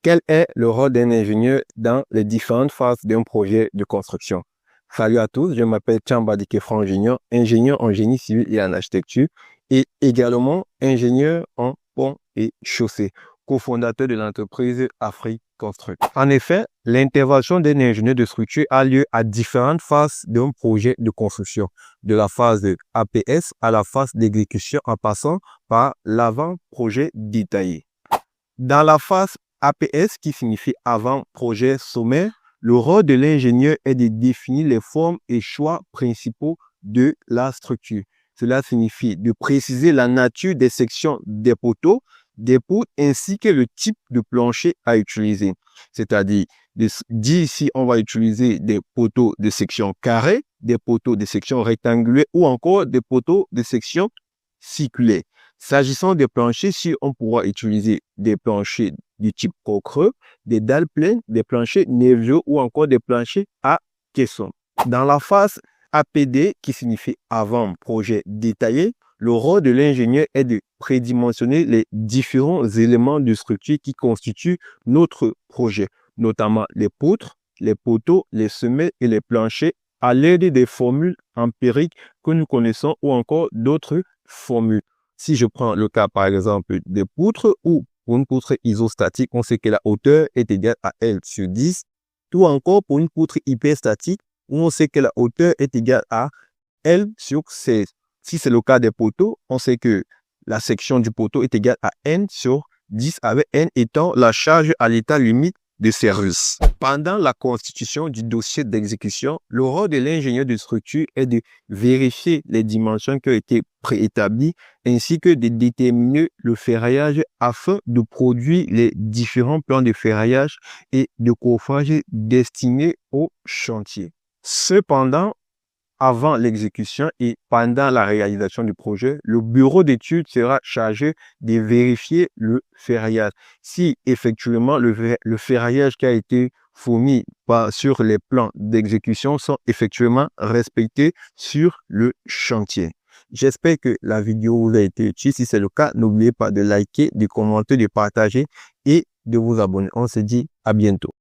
Quel est le rôle d'un ingénieur dans les différentes phases d'un projet de construction? Salut à tous, je m'appelle Chamba Dikefran Junior, ingénieur en génie civil et en architecture et également ingénieur en pont et chaussée, cofondateur de l'entreprise Afrique Construct. En effet, l'intervention d'un ingénieur de structure a lieu à différentes phases d'un projet de construction, de la phase de APS à la phase d'exécution en passant par l'avant-projet détaillé. Dans la phase APS, qui signifie avant-projet sommaire, le rôle de l'ingénieur est de définir les formes et choix principaux de la structure. Cela signifie de préciser la nature des sections des poteaux, des poutres, ainsi que le type de plancher à utiliser. C'est-à-dire de dire si on va utiliser des poteaux de section carrée, des poteaux de section rectangulaire ou encore des poteaux de section circulaire. S'agissant des planchers, si on pourra utiliser des planchers du type creux, des dalles pleines, des planchers nerveux ou encore des planchers à caisson. Dans la phase APD, qui signifie avant projet détaillé, le rôle de l'ingénieur est de prédimensionner les différents éléments de structure qui constituent notre projet, notamment les poutres, les poteaux, les semelles et les planchers à l'aide des formules empiriques que nous connaissons ou encore d'autres formules. Si je prends le cas par exemple des poutres ou pour une poutre isostatique, on sait que la hauteur est égale à L sur 10, ou encore pour une poutre hyperstatique, où on sait que la hauteur est égale à L sur 16. Si c'est le cas des poteaux, on sait que la section du poteau est égale à N sur 10, avec N étant la charge à l'état limite de service. Pendant la constitution du dossier d'exécution, le rôle de l'ingénieur de structure est de vérifier les dimensions qui ont été préétablies ainsi que de déterminer le ferraillage afin de produire les différents plans de ferraillage et de coffrage destinés au chantier. Cependant, avant l'exécution et pendant la réalisation du projet, le bureau d'études sera chargé de vérifier le ferraillage. Si effectivement le ferraillage qui a été fourni sur les plans d'exécution sont effectivement respectés sur le chantier. J'espère que la vidéo vous a été utile. Si c'est le cas, n'oubliez pas de liker, de commenter, de partager et de vous abonner. On se dit à bientôt.